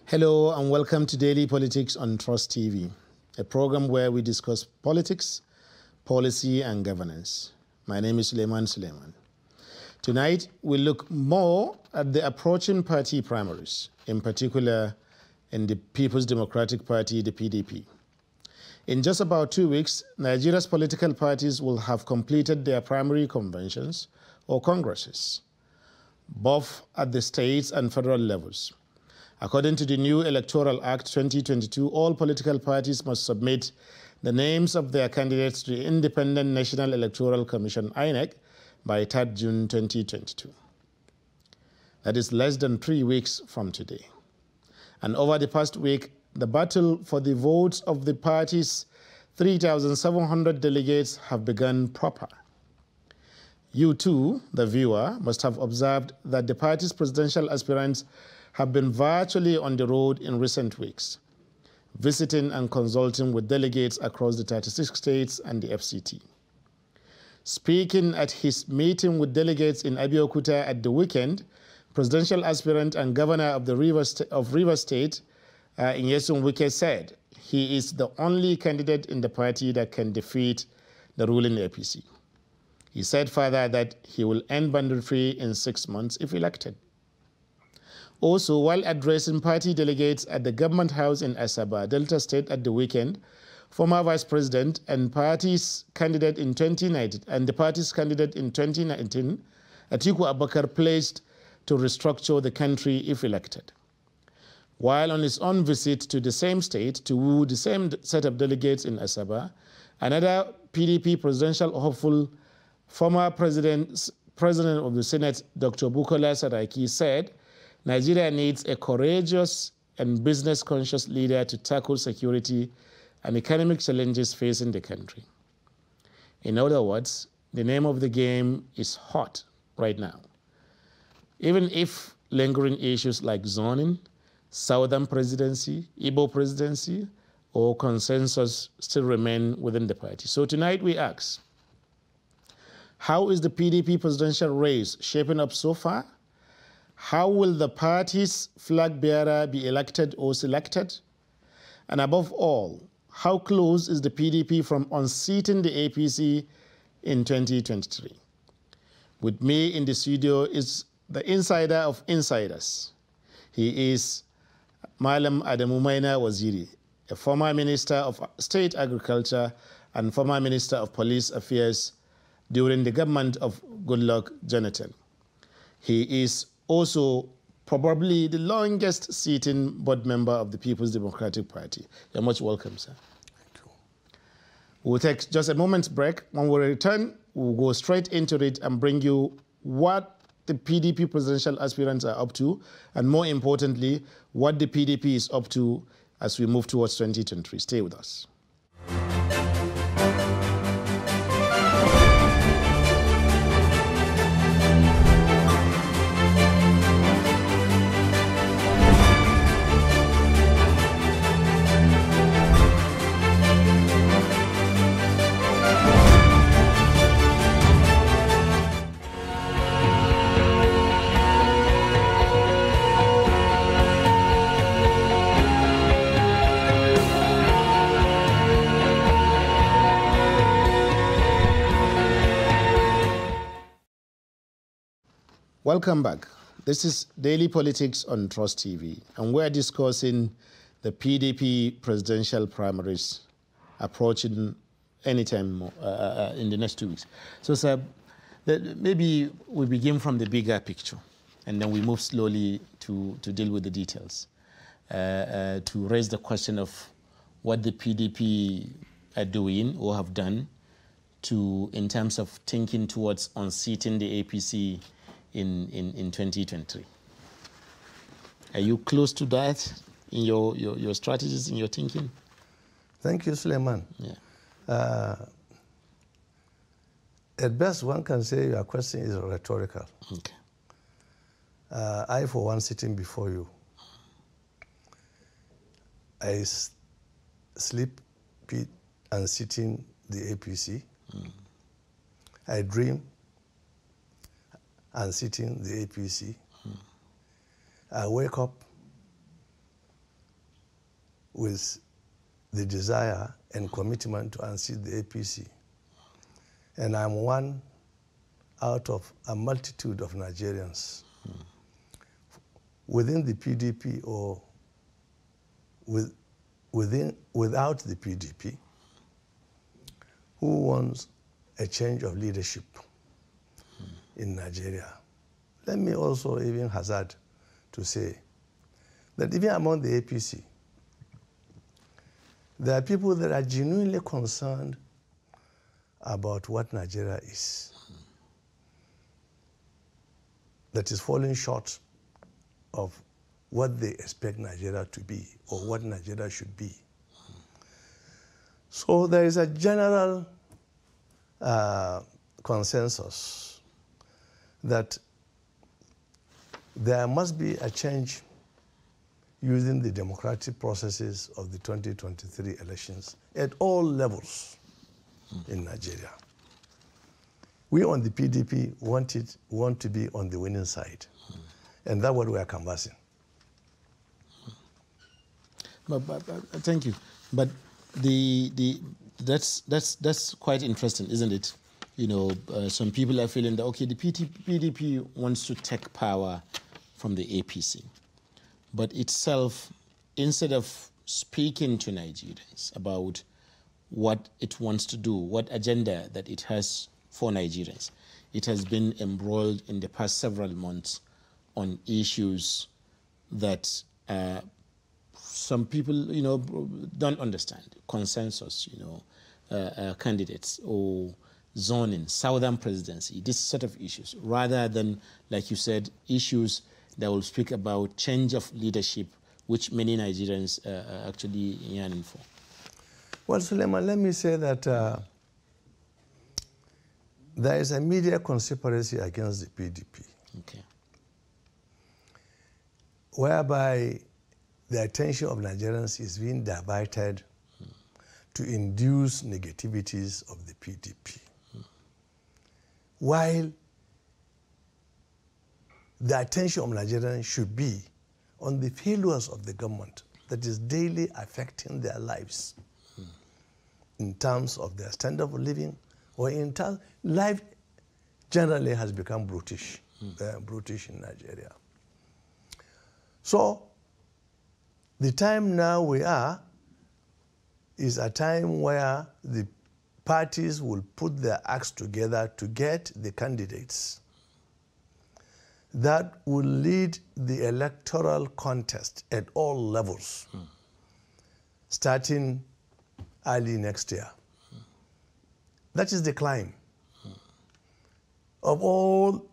Hello and welcome to Daily Politics on Trust TV, a program where we discuss politics, policy and governance. My name is Suleiman. Tonight, we'll look more at the approaching party primaries, in particular in the People's Democratic Party, the PDP. In just about 2 weeks, Nigeria's political parties will have completed their primary conventions or congresses, both at the states and federal levels. According to the new Electoral Act 2022, all political parties must submit the names of their candidates to the Independent National Electoral Commission, INEC, by 3rd June 2022. That is less than 3 weeks from today. And over the past week, the battle for the votes of the party's 3,700 delegates have begun proper. You too, the viewer, must have observed that the party's presidential aspirants have been virtually on the road in recent weeks, visiting and consulting with delegates across the 36 states and the FCT. Speaking at his meeting with delegates in Abeokuta at the weekend, presidential aspirant and governor of the Rivers State, Nyesom Wike, said he is the only candidate in the party that can defeat the ruling APC. He said further that he will end banditry in 6 months if elected. Also, while addressing party delegates at the government house in Asaba, Delta State at the weekend, former vice president and the party's candidate in 2019, Atiku Abubakar, pledged to restructure the country if elected. While on his own visit to the same state to woo the same set of delegates in Asaba, another PDP presidential hopeful, former president of the Senate, Dr. Bukola Saraki, said Nigeria needs a courageous and business-conscious leader to tackle security and economic challenges facing the country. In other words, the name of the game is hot right now. Even if lingering issues like zoning, Southern presidency, Igbo presidency, or consensus still remain within the party. So tonight we ask, how is the PDP presidential race shaping up so far? How will the party's flag bearer be elected or selected? And above all, how close is the PDP from unseating the APC in 2023? With me in the studio is the insider of insiders. He is Malam Adamu Maina Waziri, a former Minister of State Agriculture and former Minister of Police Affairs during the government of Goodluck Jonathan. He is also probably the longest sitting board member of the People's Democratic Party. You're much welcome, sir. Thank you. We'll take just a moment's break. When we return, we'll go straight into it and bring you what the PDP presidential aspirants are up to, and more importantly, what the PDP is up to as we move towards 2023. Stay with us. Welcome back. This is Daily Politics on Trust TV, and we're discussing the PDP presidential primaries approaching anytime in the next 2 weeks. So, sir, maybe we begin from the bigger picture, and then we move slowly to deal with the details, to raise the question of what the PDP are doing or have done in terms of thinking towards unseating the APC in 2023. Are you close to that in your strategies, in your thinking? Thank you, Suleiman. Yeah. At best, one can say your question is rhetorical. Okay. I, for one, sitting before you, I sleep and sitting the APC. I dream and sitting the APC. I wake up with the desire and commitment to unseat the APC. And I'm one out of a multitude of Nigerians within the PDP or without the PDP who wants a change of leadership in Nigeria. Let me also even hazard to say that even among the APC, there are people that are genuinely concerned about what Nigeria is, that is falling short of what they expect Nigeria to be or what Nigeria should be. So there is a general consensus that there must be a change using the democratic processes of the 2023 elections at all levels in Nigeria. We on the PDP want to be on the winning side, and that's what we are canvassing. But thank you. But that's quite interesting, isn't it? You know, some people are feeling that okay, the PDP wants to take power from the APC, but itself, instead of speaking to Nigerians about what it wants to do, what agenda that it has for Nigerians, it has been embroiled in the past several months on issues that some people, you know, don't understand. Consensus, you know, candidates or zoning, southern presidency, this sort of issues, rather than, like you said, issues that will speak about change of leadership, which many Nigerians are actually yearning for. Well, Suleiman, let me say that there is a media conspiracy against the PDP, okay, whereby the attention of Nigerians is being diverted to induce negativities of the PDP. While the attention of Nigerians should be on the failures of the government that is daily affecting their lives in terms of their standard of living, or in terms, life generally has become brutish in Nigeria. So the time now we are is a time where the parties will put their acts together to get the candidates that will lead the electoral contest at all levels, starting early next year. That is the climb of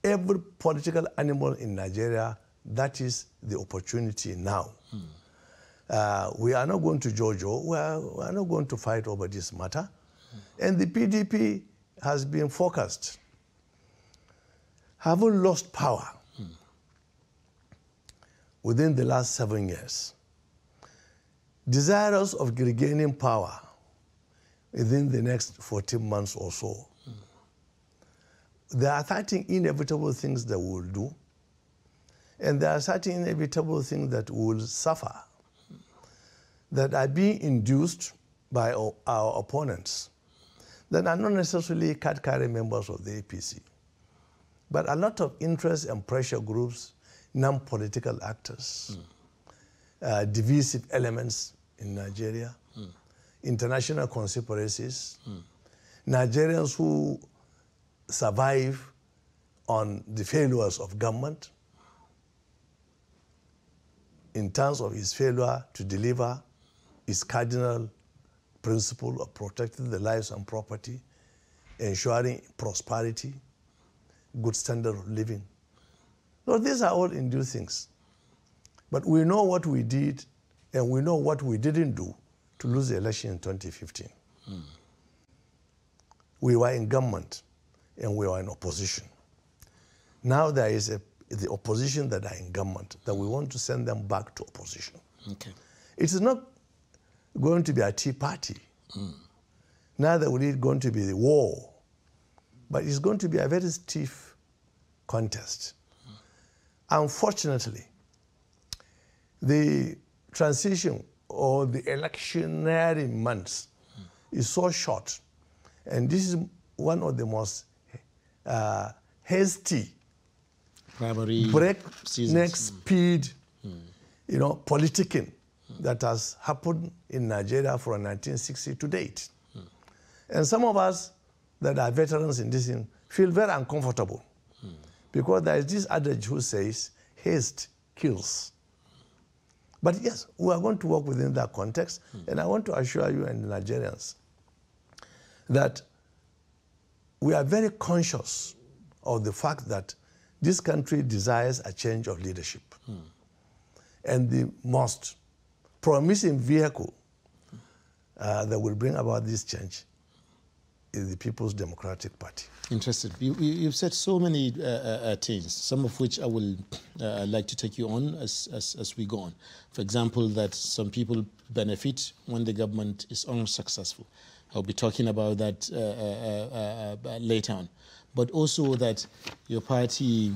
every political animal in Nigeria. That is the opportunity now. We are not going to Jojo. We are not going to fight over this matter. And the PDP has been focused, having lost power within the last 7 years, desirous of regaining power within the next 14 months or so. There are certain inevitable things that we will do, and there are certain inevitable things that we will suffer that are being induced by our opponents that are not necessarily card-carrying members of the APC, but a lot of interest and pressure groups, non-political actors, divisive elements in Nigeria, international conspiracies, Nigerians who survive on the failures of government in terms of its failure to deliver its cardinal principle of protecting the lives and property, ensuring prosperity, good standard of living. So these are all induced things. But we know what we did and we know what we didn't do to lose the election in 2015. We were in government and we were in opposition. Now there is the opposition that are in government, that we want to send them back to opposition. Okay. It is not going to be a tea party. Neither will it going to be the war. But it's going to be a very stiff contest. Unfortunately, the transition or the electionary months is so short. And this is one of the most hasty, breakneck speed, politicking that has happened in Nigeria from 1960 to date. And some of us that are veterans in this thing feel very uncomfortable because there is this adage who says, haste kills. But yes, we are going to work within that context, and I want to assure you and the Nigerians that we are very conscious of the fact that this country desires a change of leadership. And the most promising vehicle that will bring about this change is the People's Democratic Party. Interesting. You've said so many things, some of which I will like to take you on as we go on. For example, that some people benefit when the government is unsuccessful. I'll be talking about that later on. But also that your party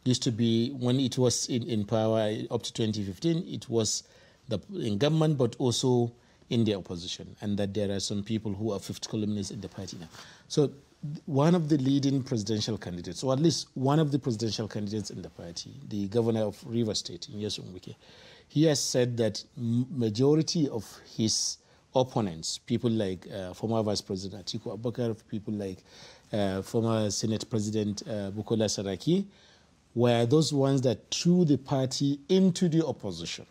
used to be, when it was in power up to 2015, it was in government, but also in the opposition, and that there are some people who are fifth columnists in the party now. So one of the leading presidential candidates, or at least one of the presidential candidates in the party, the governor of Rivers State, Nyesom Wike, he has said that majority of his opponents, people like former Vice President Atiku Abubakar, people like former Senate President Bukola Saraki, were those ones that threw the party into the opposition.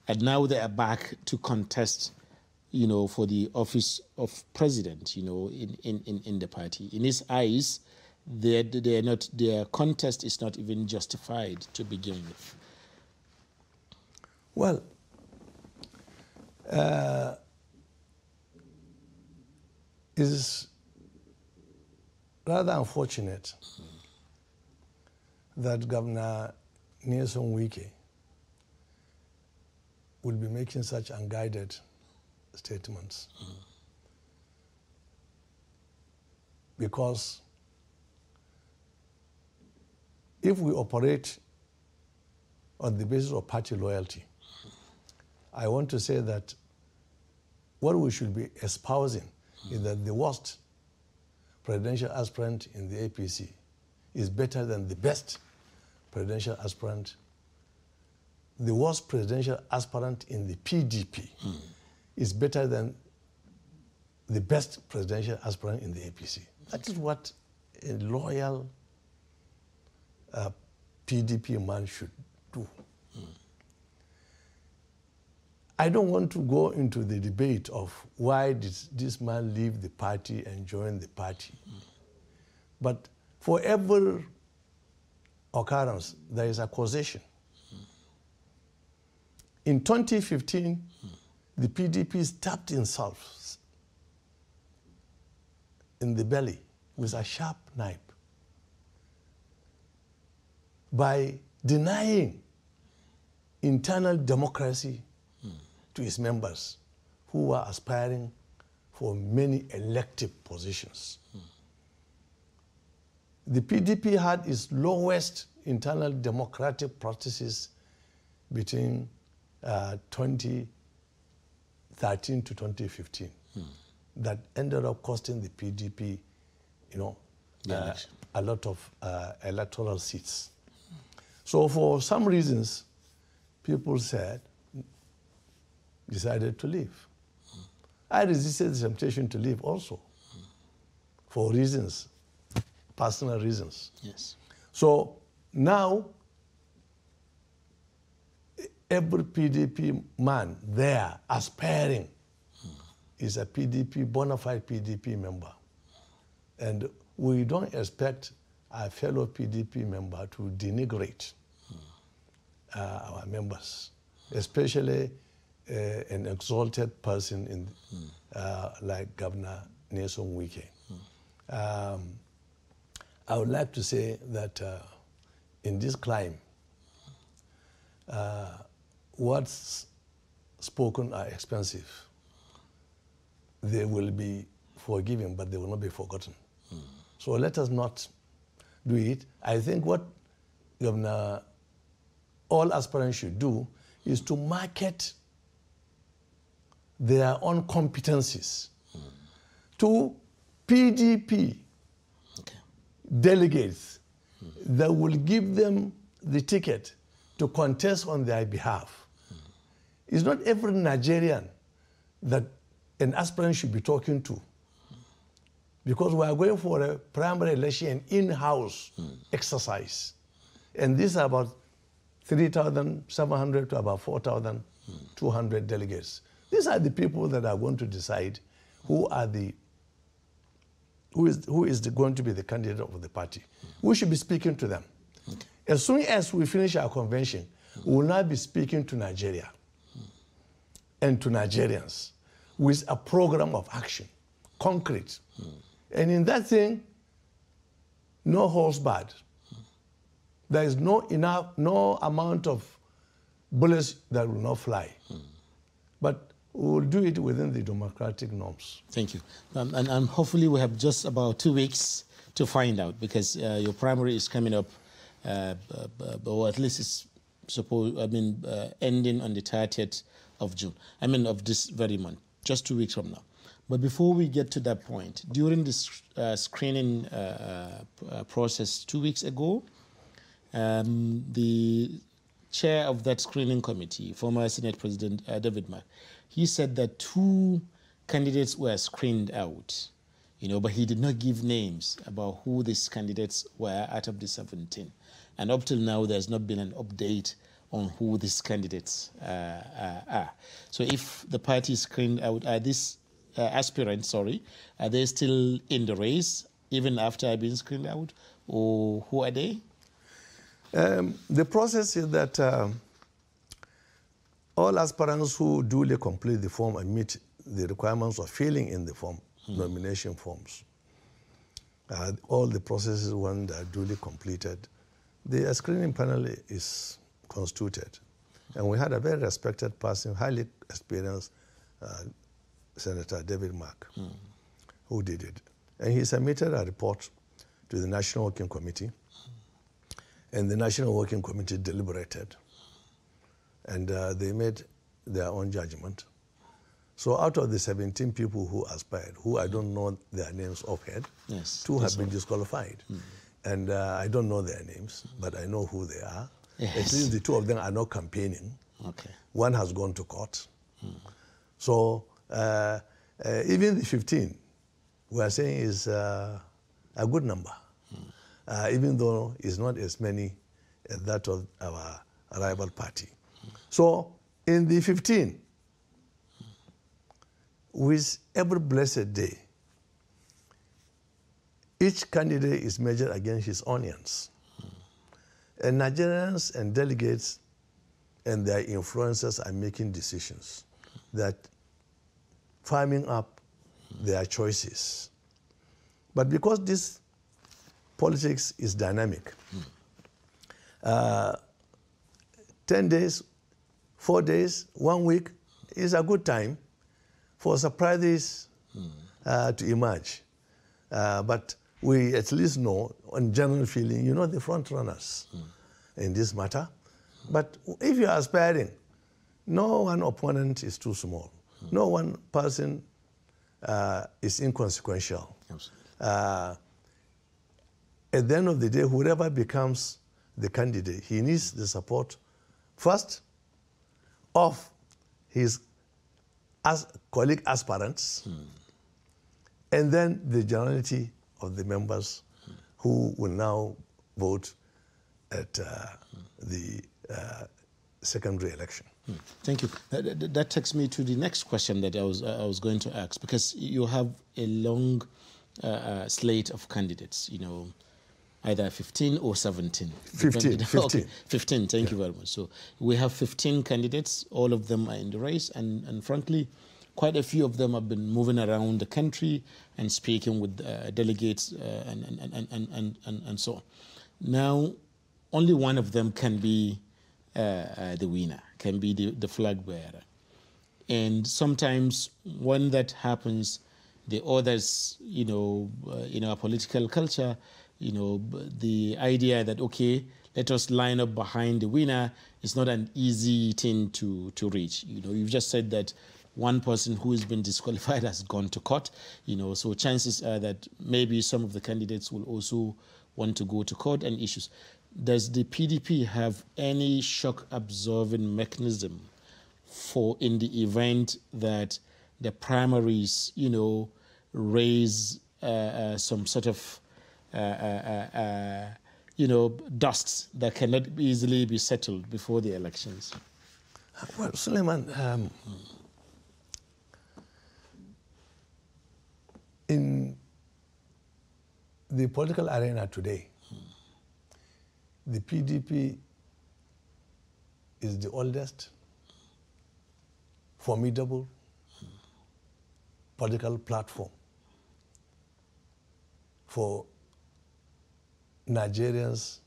And now they are back to contest, for the office of president, in the party. In his eyes, their contest is not even justified to begin with. Well, it's rather unfortunate that Governor Nyesom Wike will be making such unguided statements. Because if we operate on the basis of party loyalty, I want to say that what we should be espousing is that the worst presidential aspirant in the APC is better than the best presidential aspirant. The worst presidential aspirant in the PDP is better than the best presidential aspirant in the APC. That is what a loyal PDP man should do. I don't want to go into the debate of why did this man leave the party and join the party. But for every occurrence, there is a causation. In 2015, the PDP stabbed themselves in the belly with a sharp knife by denying internal democracy to its members who were aspiring for many elective positions. The PDP had its lowest internal democratic practices between 2013 to 2015 that ended up costing the PDP, a lot of electoral seats. So for some reasons, people decided to leave. I resisted the temptation to leave also for reasons, personal reasons. Yes. So now, every PDP man there aspiring is a PDP, bona fide PDP member. And we don't expect a fellow PDP member to denigrate our members, especially an exalted person like Governor Nyesom Wike. I would like to say that in this climate, words spoken are expensive. They will be forgiven, but they will not be forgotten. So let us not do it. I think what all aspirants should do is to market their own competencies to PDP delegates that will give them the ticket to contest on their behalf. It's not every Nigerian that an aspirant should be talking to, because we are going for a primary election in-house exercise. And these are about 3,700 to about 4,200 delegates. These are the people that are going to decide who is going to be the candidate of the party. We should be speaking to them. As soon as we finish our convention, we will now be speaking to Nigeria and to Nigerians with a program of action, concrete. And in that thing, no holds barred. There is no amount of bullets that will not fly. But we will do it within the democratic norms. Thank you. And hopefully we have just about 2 weeks to find out, because your primary is coming up, or at least it's ending on the 30th of June. Of this very month, just 2 weeks from now. But before we get to that point, during this screening process 2 weeks ago, the chair of that screening committee, former Senate President David Mark, he said that 2 candidates were screened out, but he did not give names about who these candidates were out of the 17. And up till now, there's not been an update on who these candidates are. So if the party screened out, these aspirants, are they still in the race even after being screened out, or who are they? The process is that all aspirants who duly complete the form and meet the requirements of filling in the form, nomination forms, all the processes, when they are duly completed, the screening panel is constituted. And we had a very respected person, highly experienced Senator David Mark, who did it. And he submitted a report to the National Working Committee. And the National Working Committee deliberated, and they made their own judgment. So out of the 17 people who aspired, who I don't know their names offhand, 2 have been disqualified. And I don't know their names, but I know who they are. At least the 2 of them are not campaigning. One has gone to court. So even the 15, we are saying is a good number. Even though it's not as many as that of our rival party. So in the 15, with every blessed day, each candidate is measured against his onions. And Nigerians and delegates and their influencers are making decisions that farming up their choices. But because this politics is dynamic, 10 days, 4 days, 1 week is a good time for surprises to emerge. But we at least know, on general feeling, the front runners in this matter. But if you are aspiring, no one opponent is too small. No one person is inconsequential. At the end of the day, whoever becomes the candidate, he needs the support, first, of his colleague aspirants, and then the generality of the members who will now vote at the secondary election. Thank you. That takes me to the next question that I was going to ask, because you have a long slate of candidates, either 15 or 17. 15. Okay, 15, thank you very much. So we have 15 candidates, all of them are in the race, and frankly, quite a few of them have been moving around the country and speaking with delegates and so on. Now, only one of them can be the winner, can be the flag bearer. And sometimes when that happens, the others, in our political culture, the idea that, okay, let us line up behind the winner is not an easy thing to reach. You've just said that one person who has been disqualified has gone to court, so chances are that maybe some of the candidates will also want to go to court and issues. Does the PDP have any shock absorbing mechanism in the event that the primaries, raise some sort of, dust that cannot easily be settled before the elections? Well, Suleiman, in the political arena today, the PDP is the oldest, formidable political platform for Nigerians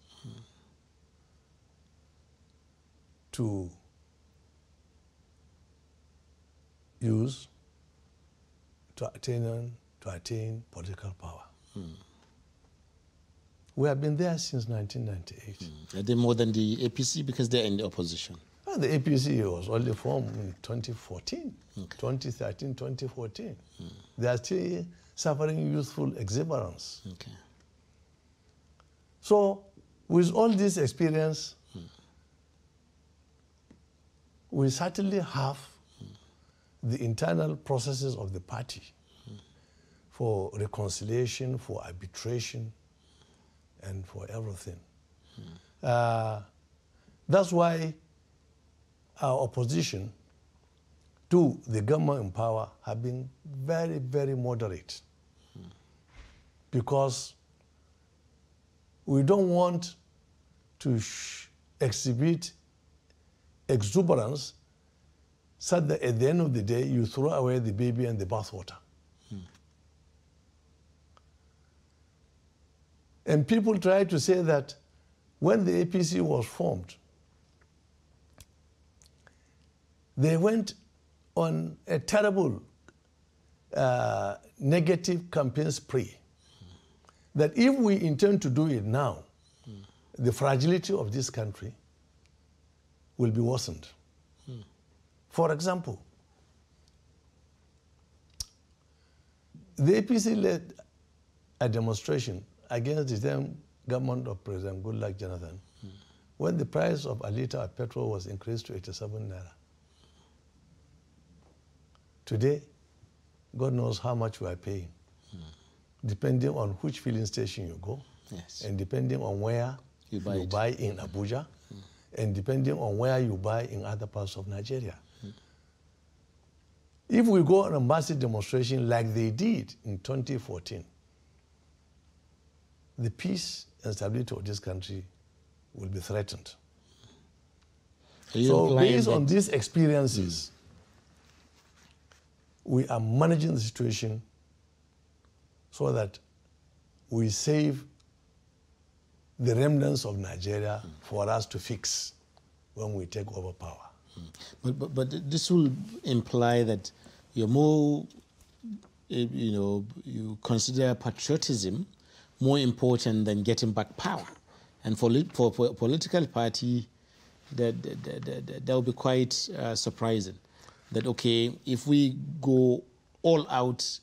to use to attain political power. We have been there since 1998. Are they more than the APC because they're in the opposition? Well, the APC was only formed in 2014, 2013, 2014. They are still suffering youthful exuberance. Okay. So, with all this experience, we certainly have the internal processes of the party for reconciliation, for arbitration, and for everything. That's why our opposition to the government in power have been very, very moderate. Because we don't want to exhibit exuberance such that at the end of the day you throw away the baby and the bathwater. And people try to say that when the APC was formed, they went on a terrible negative campaign spree. That if we intend to do it now, the fragility of this country will be worsened. For example, the APC led a demonstration against the then government of President Goodluck Jonathan when the price of a liter of petrol was increased to 87 naira. Today, God knows how much we are paying, depending on which filling station you go, and depending on where you buy in Abuja, and depending on where you buy in other parts of Nigeria. If we go on a massive demonstration like they did in 2014, the peace and stability of this country will be threatened. So based on these experiences, we are managing the situation so that we save the remnants of Nigeria for us to fix when we take over power. But this will imply that you're more, you consider patriotism more important than getting back power. And for a political party, that will be quite surprising. That, okay, if we go all out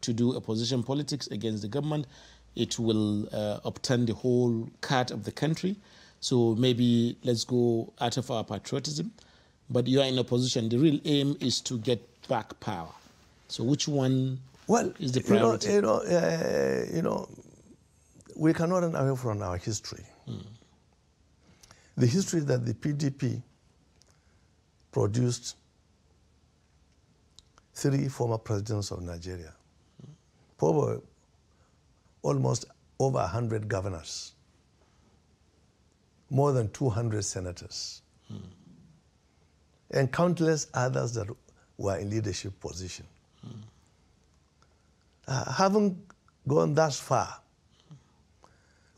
to do opposition politics against the government, it will upturn the whole cart of the country. So maybe let's go out of our patriotism. But you are in opposition. The real aim is to get back power. So which one is the priority? We cannot run away from our history. The history that the PDP produced 3 former presidents of Nigeria, probably almost over 100 governors, more than 200 senators, and countless others that were in leadership position. Having gone thus far,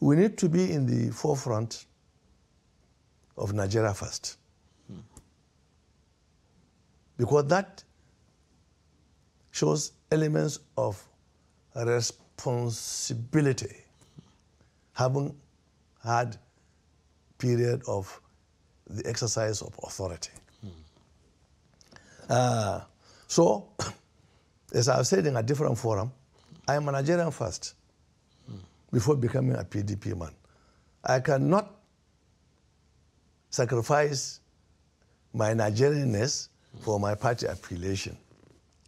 we need to be in the forefront of Nigeria first. Because that shows elements of responsibility, having had period of the exercise of authority. So, as I've said in a different forum, I am a Nigerian first before becoming a PDP man. I cannot sacrifice my Nigerianness for my party affiliation.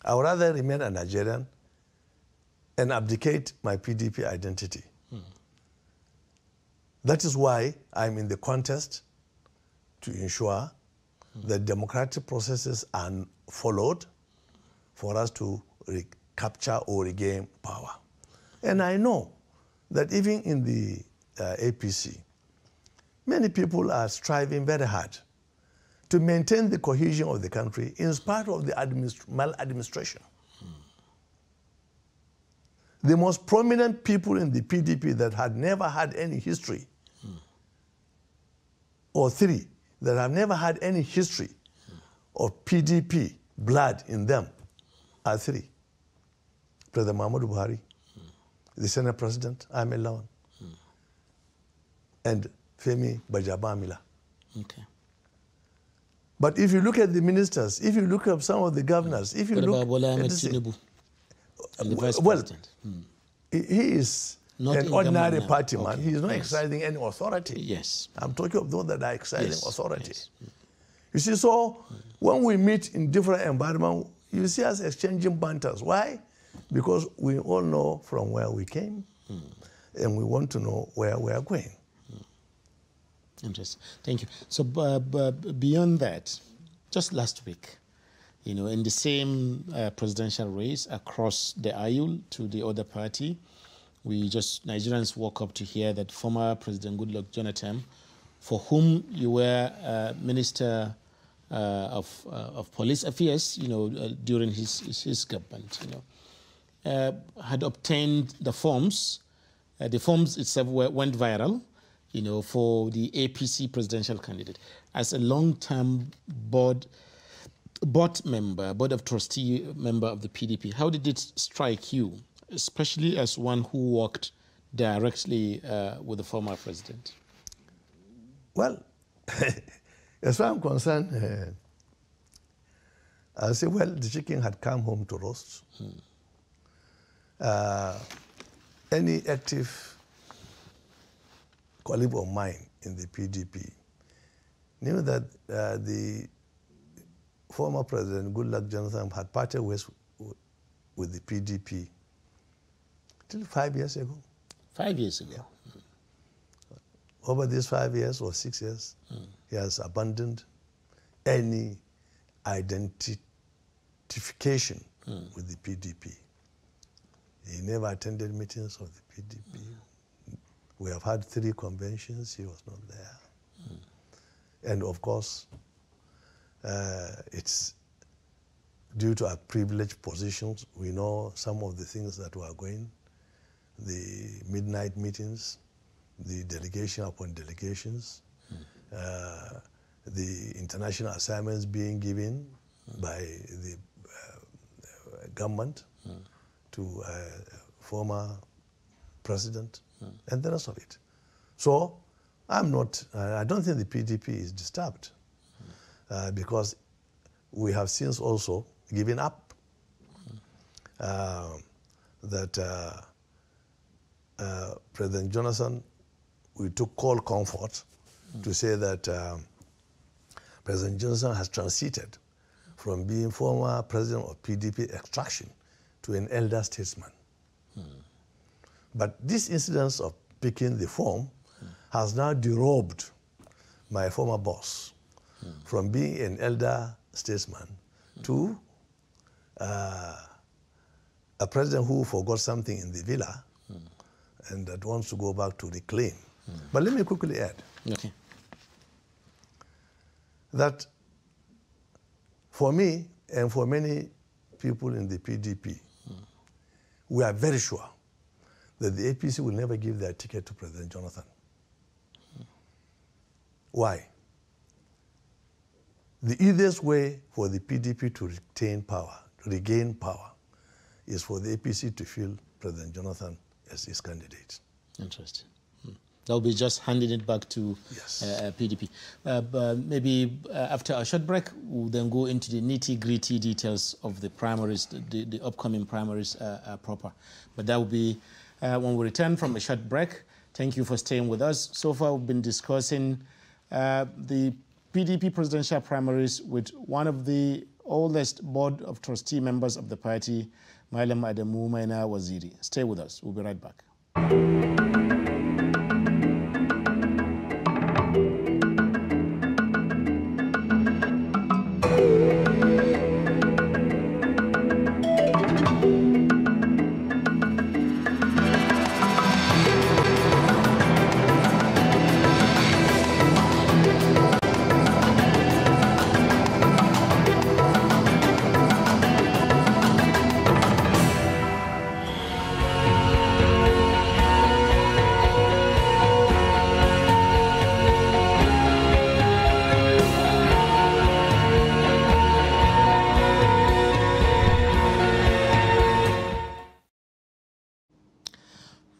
I would rather remain a Nigerian and abdicate my PDP identity. That is why I'm in the contest to ensure that democratic processes are followed for us to recapture or regain power. And I know that even in the APC, many people are striving very hard to maintain the cohesion of the country in spite of the maladministration. The most prominent people in the PDP that had never had any history, or three that have never had any history of PDP blood in them, are three. President Muhammadu Buhari, the Senate President, Ahmed Lawan, and Femi Bajabamila. Okay. But if you look at the ministers, if you look at some of the governors, if you what look about Bola Ahmed at Tinubu, the Vice well, President? He is Not an in ordinary government party now. man. Okay. He is not Yes. exercising any authority. Yes. I'm talking of those that are exercising Yes. authority. Yes. You see, so when we meet in different environments, you see us exchanging banters. Why? Because we all know from where we came, and we want to know where we are going. Interesting. Thank you. So beyond that, just last week, you know, in the same presidential race across the aisle to the other party, Nigerians woke up to hear that former President Goodluck Jonathan, for whom you were Minister of Police Affairs, you know, during his government, you know, had obtained the forms. The forms itself went viral, you know, for the APC presidential candidate. As a long-term board of trustee member of the PDP, how did it strike you, especially as one who worked directly with the former president? Well, as far as I'm concerned, I'll say, well, the chicken had come home to roast. Any active colleague of mine in the PDP knew that the former President Goodluck Jonathan had parted ways with the PDP till 5 years ago. 5 years ago. Yeah. Over these 5 years or 6 years, he has abandoned any identification with the PDP. He never attended meetings of the PDP. We have had 3 conventions, he was not there. And of course, it's due to our privileged positions. We know some of the things that were going, the midnight meetings, the delegation upon delegations, the international assignments being given by the government to former president, and the rest of it. So I don't think the PDP is disturbed because we have since also given up that President Jonathan, we took cold comfort to say that President Johnson has transited from being former president of PDP extraction to an elder statesman. But this incident of picking the form has now derobed my former boss from being an elder statesman to a president who forgot something in the villa and that wants to go back to reclaim. But let me quickly add that for me and for many people in the PDP, we are very sure that the APC will never give their ticket to President Jonathan. Why? The easiest way for the PDP to regain power, is for the APC to field President Jonathan as his candidate. Interesting. That will be just handing it back to PDP. Maybe after a short break, we'll then go into the nitty-gritty details of the primaries, the upcoming primaries proper. But that will be when we return from a short break. Thank you for staying with us. So far, we've been discussing the PDP presidential primaries with one of the oldest board of trustee members of the party, Malam Adamu Maina Waziri. Stay with us. We'll be right back.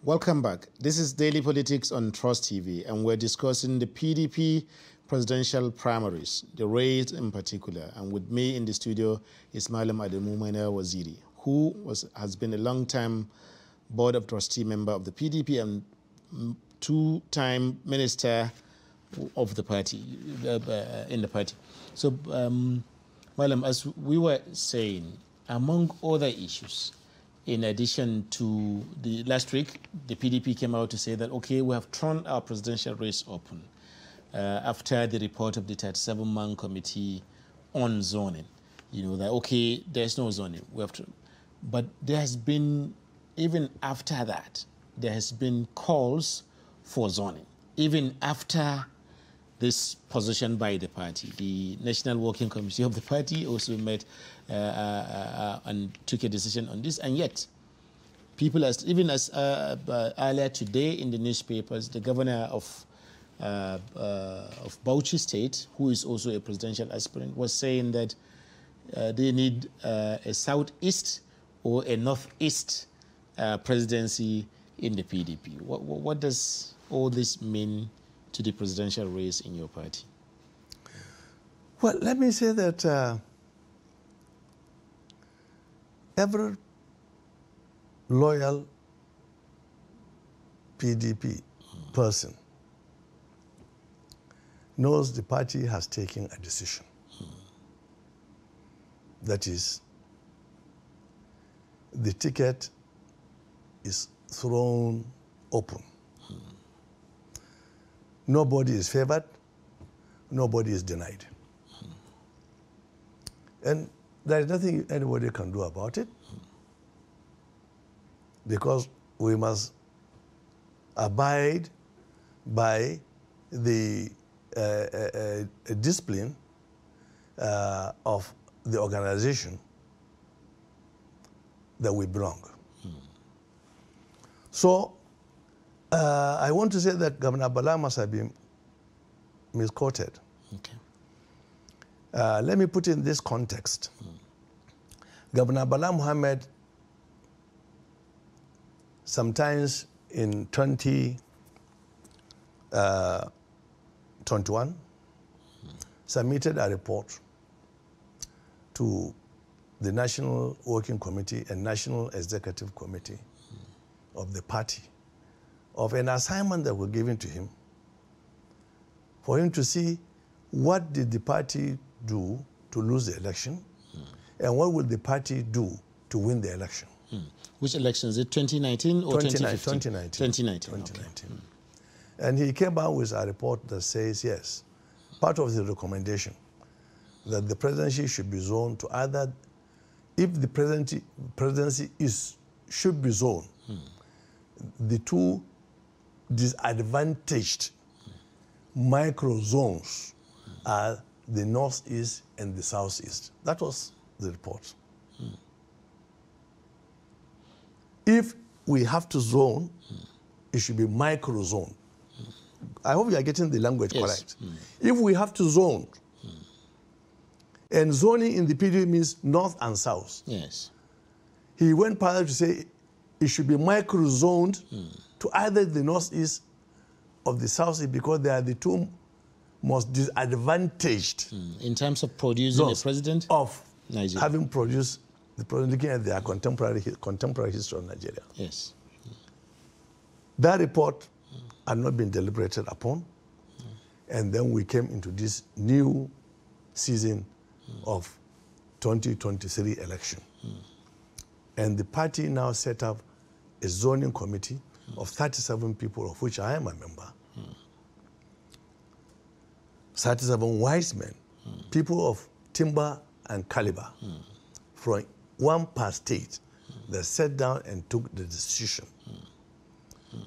Welcome back. This is Daily Politics on Trust TV, and we're discussing the PDP presidential primaries, the race in particular. And with me in the studio is Malam Adamu Maina Waziri, who has been a long-time board of trustee member of the PDP and two-time minister of the party, in the party. So, Malam, as we were saying, among other issues, in addition to the last week, the PDP came out to say that, okay, we have thrown our presidential race open after the report of the 37-man committee on zoning. You know, that, okay, there's no zoning. We have to, but there has been, even after that, there has been calls for zoning, even after this position by the party. The National Working Committee of the party also met and took a decision on this, and yet people, even as earlier today in the newspapers, the governor of Bauchi State, who is also a presidential aspirant, was saying that they need a southeast or a northeast presidency in the PDP. What does all this mean to the presidential race in your party? Well, let me say that every loyal PDP person knows the party has taken a decision. That is, the ticket is thrown open. Nobody is favored, nobody is denied. And there is nothing anybody can do about it, because we must abide by the discipline of the organization that we belong. So I want to say that Governor Bala must have been misquoted. Okay. Let me put in this context. Governor Bala Mohammed, sometimes in 2021, submitted a report to the National Working Committee and National Executive Committee of the party of an assignment that was given to him for him to see what did the party do to lose the election and what will the party do to win the election. Which election? Is it 2019 or 2015? 2019. 2019. Okay. And he came out with a report that says, yes, part of the recommendation that the presidency should be zoned to either, if the presidency should be zoned, the two disadvantaged micro zones are the northeast and the southeast. That was the report. If we have to zone, it should be micro zone. I hope you are getting the language correct. If we have to zone, and zoning in the PDP means north and south. Yes. He went further to say it should be micro zoned to either the northeast of the South because they are the two most disadvantaged in terms of producing a president of Nigeria. Having produced the president, looking at their contemporary history of Nigeria. Yes. That report had not been deliberated upon, and then we came into this new season of 2023 election. And the party now set up a zoning committee of 37 people, of which I am a member. 37 wise men, people of timber and caliber, from one per state, that sat down and took the decision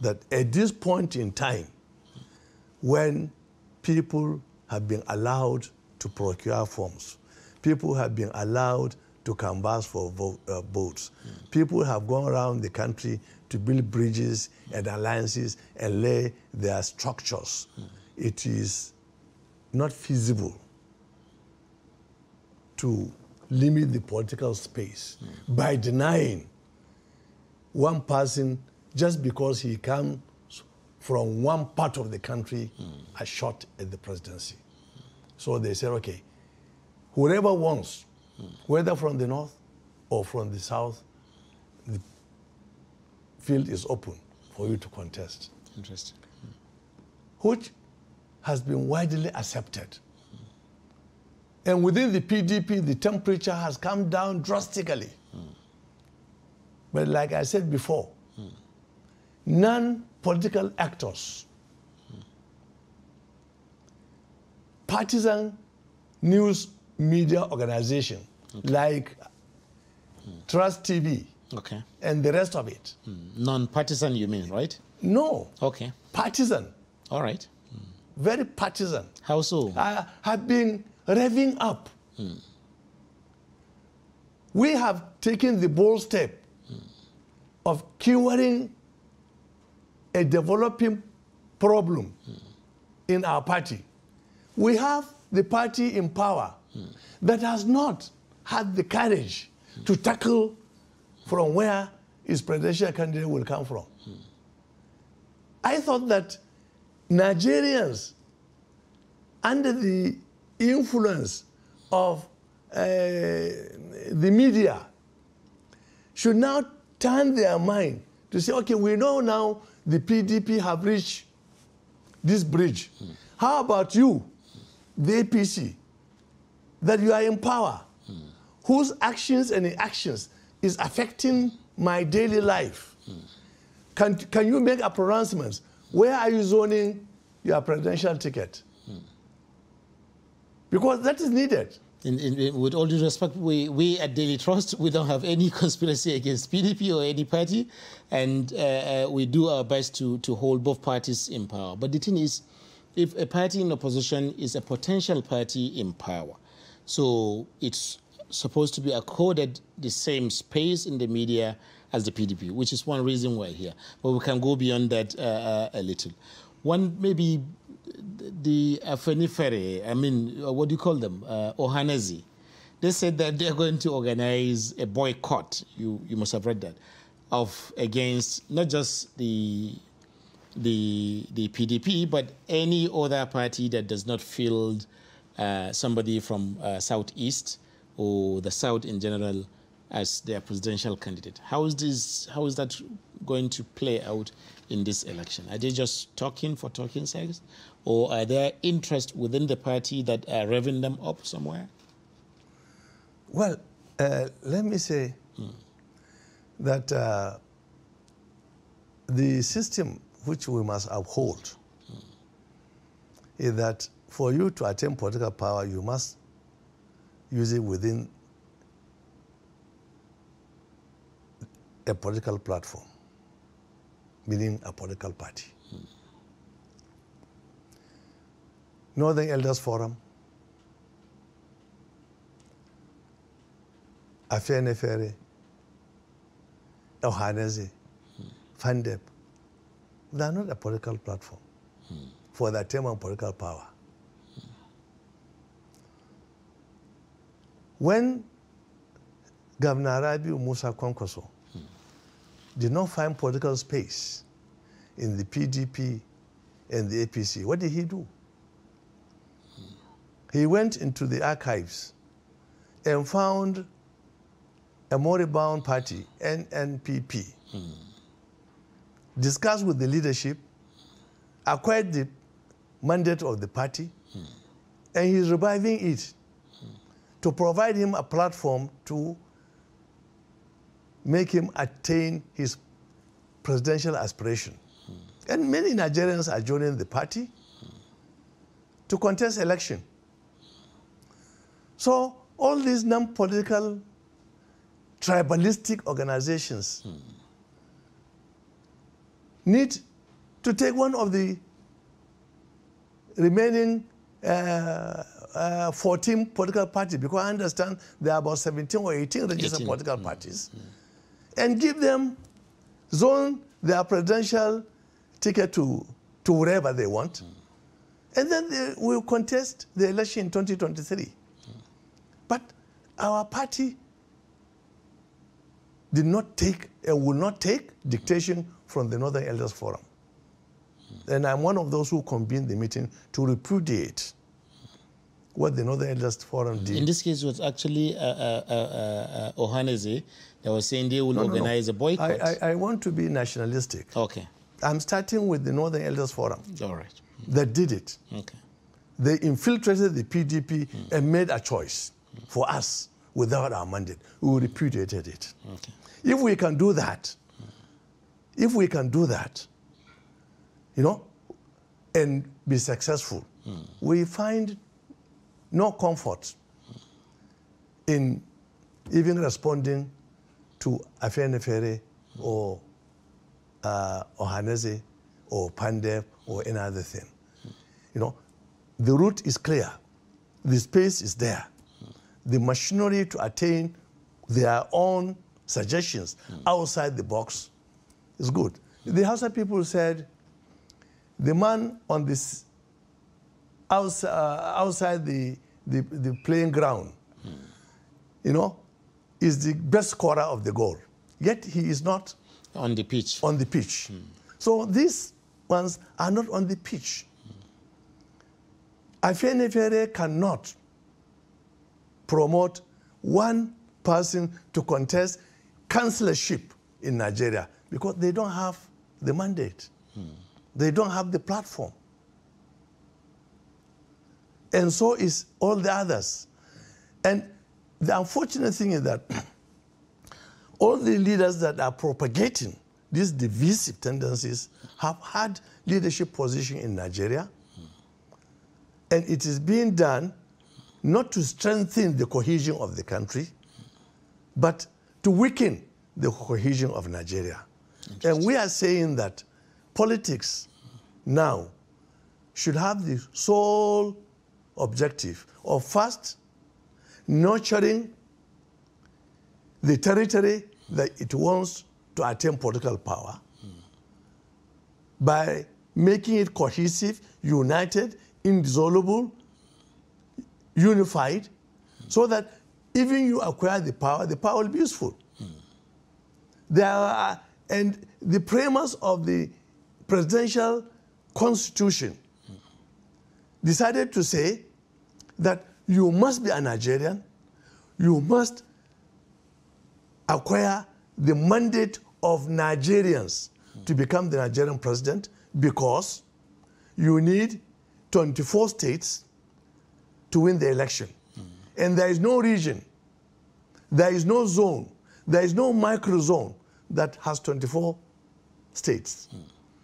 that at this point in time, when people have been allowed to procure forms, people have been allowed to canvass for votes, people have gone around the country to build bridges and alliances and lay their structures, it is not feasible to limit the political space by denying one person just because he comes from one part of the country a shot at the presidency. So they said, okay, whoever wants, whether from the north or from the south, the field is open for you to contest. Interesting. Which has been widely accepted. And within the PDP, the temperature has come down drastically. But like I said before, non-political actors, partisan news media organization like Trust TV and the rest of it. Non-partisan, you mean, right? No. Okay. Partisan. All right. Very partisan. How so? Have been revving up. We have taken the bold step of curing a developing problem in our party. We have the party in power that has not had the courage to tackle from where its presidential candidate will come from. I thought that Nigerians, under the influence of the media, should now turn their mind to say, okay, we know now the PDP have reached this bridge. How about you, the APC, that you are in power, whose actions and inactions is affecting my daily life? Can you make a pronouncement? Where are you zoning your presidential ticket? Because that is needed. With all due respect, we at Daily Trust, we don't have any conspiracy against PDP or any party, and we do our best to hold both parties in power. But the thing is, if a party in opposition is a potential party in power, so it's supposed to be accorded the same space in the media as the PDP, which is one reason we're here. But we can go beyond that a little. One, maybe the Afenifere, I mean, what do you call them? Ohanezi. They said that they're going to organize a boycott, you must have read that, against not just the PDP, but any other party that does not field somebody from Southeast or the South in general as their presidential candidate. How is that going to play out in this election? Are they just talking for talking's sake, or are there interests within the party that are revving them up somewhere? Well, let me say that the system which we must uphold is that for you to attain political power, you must use it within a political platform, meaning a political party. Northern Elders Forum, Afenifere, Ohanezi, Fandep, they are not a political platform for the term of political power. When Governor Rabiu Musa Kwankwaso did not find political space in the PDP and the APC. What did he do? He went into the archives and found a moribund party, NNPP, discussed with the leadership, acquired the mandate of the party, and he's reviving it to provide him a platform to make him attain his presidential aspiration. And many Nigerians are joining the party to contest election. So all these non-political, tribalistic organizations need to take one of the remaining 14 political parties, because I understand there are about 17 or 18 registered political parties, and give them, zone their presidential ticket to wherever they want, and then they will contest the election in 2023. But our party did not take and will not take dictation from the Northern Elders Forum. And I'm one of those who convened the meeting to repudiate what the Northern Elders Forum did. In this case, it was actually Ohaneze that was saying they will organize a boycott. I want to be nationalistic. Okay. I'm starting with the Northern Elders Forum. All right. That did it. Okay. They infiltrated the PDP and made a choice for us without our mandate. We repudiated it. Okay. If we can do that, you know, and be successful, we find no comfort in even responding to Afenifere or Ohaneze or Pandep or any other thing. You know, the route is clear. The space is there. The machinery to attain their own suggestions outside the box is good. The Hausa people said, the man on this outside the playing ground, you know, is the best scorer of the goal. Yet he is not on the pitch. On the pitch. So these ones are not on the pitch. Afenifere cannot promote one person to contest councillorship in Nigeria because they don't have the mandate. They don't have the platform. And so is all the others. And the unfortunate thing is that all the leaders that are propagating these divisive tendencies have had leadership position in Nigeria. And it is being done not to strengthen the cohesion of the country, but to weaken the cohesion of Nigeria. And we are saying that politics now should have the sole objective of first nurturing the territory that it wants to attain political power by making it cohesive, united, indissoluble, unified, so that even you acquire the power will be useful. And the premise of the presidential constitution decided to say that you must be a Nigerian, you must acquire the mandate of Nigerians to become the Nigerian president, because you need 24 states to win the election. And there is no region, there is no zone, there is no micro-zone that has 24 states.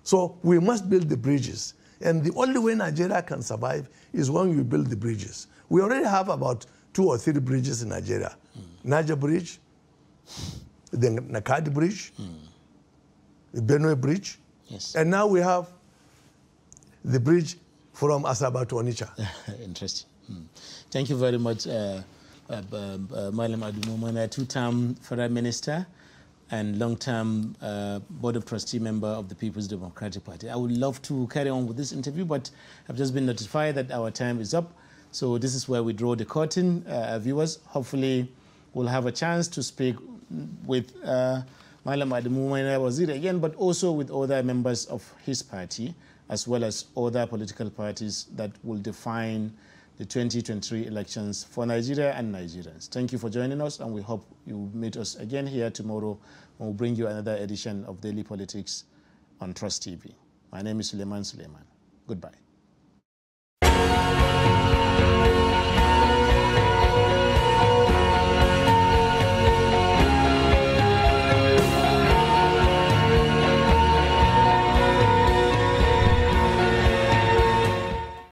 So we must build the bridges. And the only way Nigeria can survive is when you build the bridges. We already have about 2 or 3 bridges in Nigeria. Niger Bridge, the Nakadi Bridge, the Benue Bridge, and now we have the bridge from Asaba to Onitsha. Interesting. Thank you very much, Malam Adumumana, two-term Federal Minister and long-term Board of Trustee member of the People's Democratic Party. I would love to carry on with this interview, but I've just been notified that our time is up. So this is where we draw the curtain. Viewers, hopefully we'll have a chance to speak with Malam Adumumana Waziri again, but also with other members of his party as well as other political parties that will define the 2023 elections for Nigeria and Nigerians. Thank you for joining us, and we hope you meet us again here tomorrow when we'll bring you another edition of Daily Politics on Trust TV. My name is Suleiman. Goodbye.